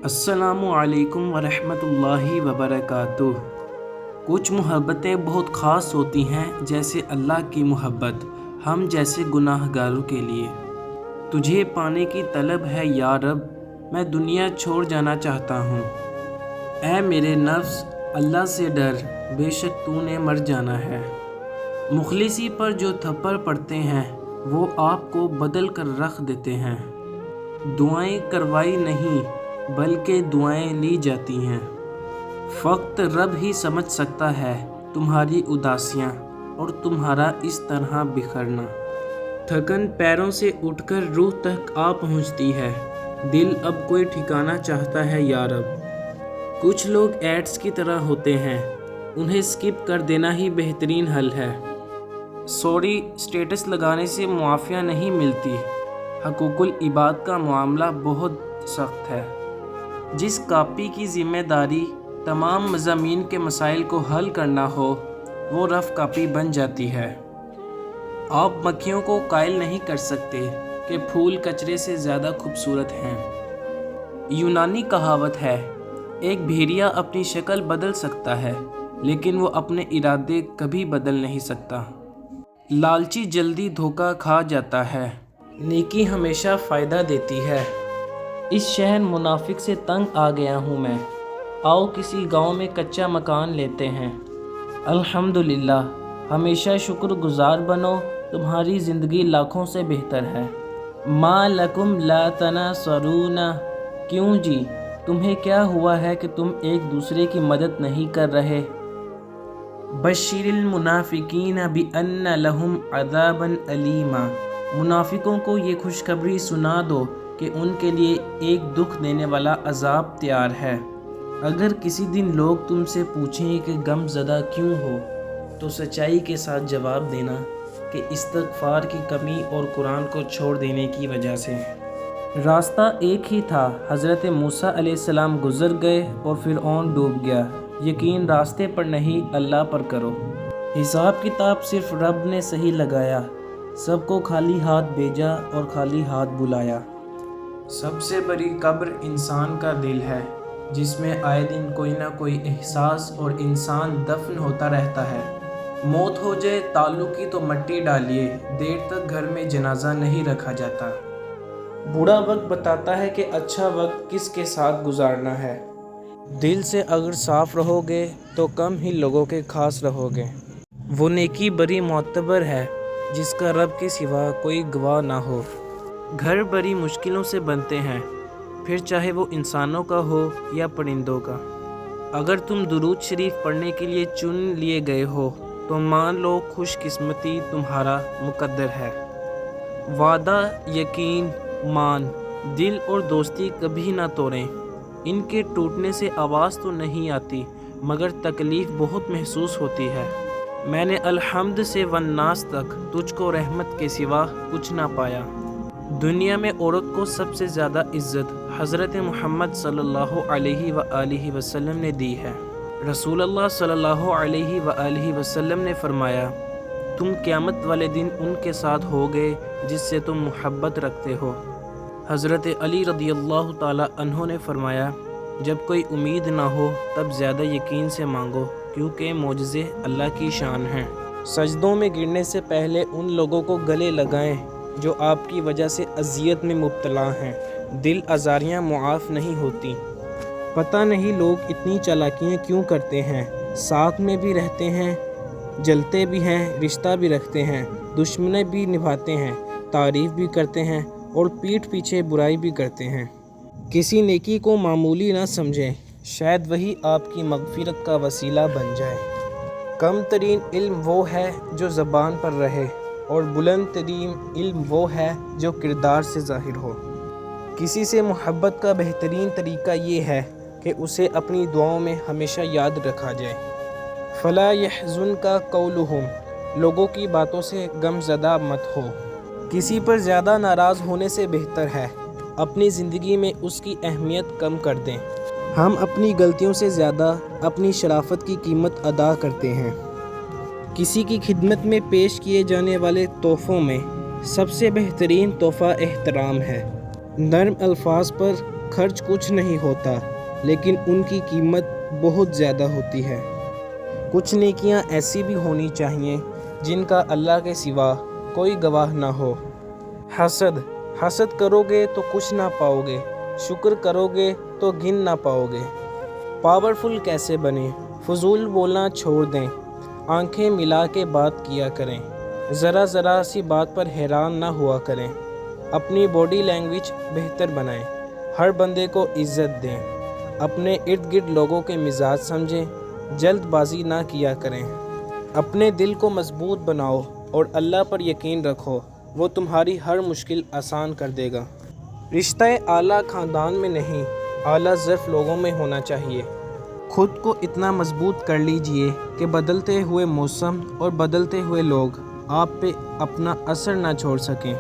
السلام علیکم ورحمۃ اللہ وبرکاتہ۔ کچھ محبتیں بہت خاص ہوتی ہیں، جیسے اللہ کی محبت ہم جیسے گناہ گاروں کے لیے۔ تجھے پانے کی طلب ہے یا رب، میں دنیا چھوڑ جانا چاہتا ہوں۔ اے میرے نفس، اللہ سے ڈر، بے شک تو نے مر جانا ہے۔ مخلصی پر جو تھپڑ پڑتے ہیں وہ آپ کو بدل کر رکھ دیتے ہیں۔ دعائیں کروائی نہیں بلکہ دعائیں لی جاتی ہیں۔ فقط رب ہی سمجھ سکتا ہے تمہاری اداسیاں اور تمہارا اس طرح بکھرنا۔ تھکن پیروں سے اٹھ کر روح تک آ پہنچتی ہے، دل اب کوئی ٹھکانا چاہتا ہے یا رب۔ کچھ لوگ ایڈز کی طرح ہوتے ہیں، انہیں سکپ کر دینا ہی بہترین حل ہے۔ سوری سٹیٹس لگانے سے معافیاں نہیں ملتی۔ حقوق العباد کا معاملہ بہت سخت ہے۔ جس کاپی کی ذمہ داری تمام مضامین کے مسائل کو حل کرنا ہو، وہ رف کاپی بن جاتی ہے۔ آپ مکھیوں کو قائل نہیں کر سکتے کہ پھول کچرے سے زیادہ خوبصورت ہیں۔ یونانی کہاوت ہے، ایک بھیڑیا اپنی شکل بدل سکتا ہے لیکن وہ اپنے ارادے کبھی بدل نہیں سکتا۔ لالچی جلدی دھوکہ کھا جاتا ہے، نیکی ہمیشہ فائدہ دیتی ہے۔ اس شہر منافق سے تنگ آ گیا ہوں میں، آؤ کسی گاؤں میں کچا مکان لیتے ہیں۔ الحمدللہ، ہمیشہ شکر گزار بنو، تمہاری زندگی لاکھوں سے بہتر ہے۔ ما لکم لا تناصرون، کیوں جی تمہیں کیا ہوا ہے کہ تم ایک دوسرے کی مدد نہیں کر رہے؟ بشر المنافقین بان لہم عذابا الیما، منافقوں کو یہ خوشخبری سنا دو کہ ان کے لیے ایک دکھ دینے والا عذاب تیار ہے۔ اگر کسی دن لوگ تم سے پوچھیں کہ غم زدہ کیوں ہو، تو سچائی کے ساتھ جواب دینا کہ استغفار کی کمی اور قرآن کو چھوڑ دینے کی وجہ سے۔ راستہ ایک ہی تھا، حضرت موسیٰ علیہ السلام گزر گئے اور فرعون ڈوب گیا۔ یقین راستے پر نہیں، اللہ پر کرو۔ حساب کتاب صرف رب نے صحیح لگایا، سب کو خالی ہاتھ بھیجا اور خالی ہاتھ بلایا۔ سب سے بڑی قبر انسان کا دل ہے، جس میں آئے دن کوئی نہ کوئی احساس اور انسان دفن ہوتا رہتا ہے۔ موت ہو جائے تعلق کی تو مٹی ڈالیے، دیر تک گھر میں جنازہ نہیں رکھا جاتا۔ برا وقت بتاتا ہے کہ اچھا وقت کس کے ساتھ گزارنا ہے۔ دل سے اگر صاف رہو گے تو کم ہی لوگوں کے خاص رہو گے۔ وہ نیکی بڑی معتبر ہے جس کا رب کے سوا کوئی گواہ نہ ہو۔ گھر بڑی مشکلوں سے بنتے ہیں، پھر چاہے وہ انسانوں کا ہو یا پرندوں کا۔ اگر تم درود شریف پڑھنے کے لیے چن لیے گئے ہو تو مان لو خوش قسمتی تمہارا مقدر ہے۔ وعدہ، یقین، مان، دل اور دوستی کبھی نہ توڑیں۔ ان کے ٹوٹنے سے آواز تو نہیں آتی مگر تکلیف بہت محسوس ہوتی ہے۔ میں نے الحمد سے والناس تک تجھ کو رحمت کے سوا کچھ نہ پایا۔ دنیا میں عورت کو سب سے زیادہ عزت حضرت محمد صلی اللہ علیہ وآلہ وسلم نے دی ہے۔ رسول اللہ صلی اللہ علیہ وآلہ وسلم نے فرمایا، تم قیامت والے دن ان کے ساتھ ہوگے جس سے تم محبت رکھتے ہو۔ حضرت علی رضی اللہ تعالی عنہ نے فرمایا، جب کوئی امید نہ ہو تب زیادہ یقین سے مانگو، کیونکہ معجزے اللہ کی شان ہیں۔ سجدوں میں گرنے سے پہلے ان لوگوں کو گلے لگائیں جو آپ کی وجہ سے اذیت میں مبتلا ہیں، دل آزاریاں معاف نہیں ہوتی۔ پتہ نہیں لوگ اتنی چالاکیاں کیوں کرتے ہیں، ساتھ میں بھی رہتے ہیں، جلتے بھی ہیں، رشتہ بھی رکھتے ہیں، دشمنی بھی نبھاتے ہیں، تعریف بھی کرتے ہیں اور پیٹھ پیچھے برائی بھی کرتے ہیں۔ کسی نیکی کو معمولی نہ سمجھیں، شاید وہی آپ کی مغفرت کا وسیلہ بن جائے۔ کم ترین علم وہ ہے جو زبان پر رہے اور بلند ترین علم وہ ہے جو کردار سے ظاہر ہو۔ کسی سے محبت کا بہترین طریقہ یہ ہے کہ اسے اپنی دعاؤں میں ہمیشہ یاد رکھا جائے۔ فَلَا يَحْزُنْكَ قَوْلُهُمْ، لوگوں کی باتوں سے غم زدہ مت ہو۔ کسی پر زیادہ ناراض ہونے سے بہتر ہے اپنی زندگی میں اس کی اہمیت کم کر دیں۔ ہم اپنی غلطیوں سے زیادہ اپنی شرافت کی قیمت ادا کرتے ہیں۔ کسی کی خدمت میں پیش کیے جانے والے تحفوں میں سب سے بہترین تحفہ احترام ہے۔ نرم الفاظ پر خرچ کچھ نہیں ہوتا، لیکن ان کی قیمت بہت زیادہ ہوتی ہے۔ کچھ نیکیاں ایسی بھی ہونی چاہیے جن کا اللہ کے سوا کوئی گواہ نہ ہو۔ حسد کرو گے تو کچھ نہ پاؤ گے، شکر کرو گے تو گن نہ پاؤ گے۔ پاورفل کیسے بنیں؟ فضول بولنا چھوڑ دیں، آنکھیں ملا کے بات کیا کریں، ذرا سی بات پر حیران نہ ہوا کریں، اپنی باڈی لینگویج بہتر بنائیں، ہر بندے کو عزت دیں، اپنے ارد گرد لوگوں کے مزاج سمجھیں، جلد بازی نہ کیا کریں، اپنے دل کو مضبوط بناؤ اور اللہ پر یقین رکھو، وہ تمہاری ہر مشکل آسان کر دے گا۔ رشتہ اعلیٰ خاندان میں نہیں، اعلیٰ ظرف لوگوں میں ہونا چاہیے۔ خود کو اتنا مضبوط کر لیجئے کہ بدلتے ہوئے موسم اور بدلتے ہوئے لوگ آپ پہ اپنا اثر نہ چھوڑ سکیں۔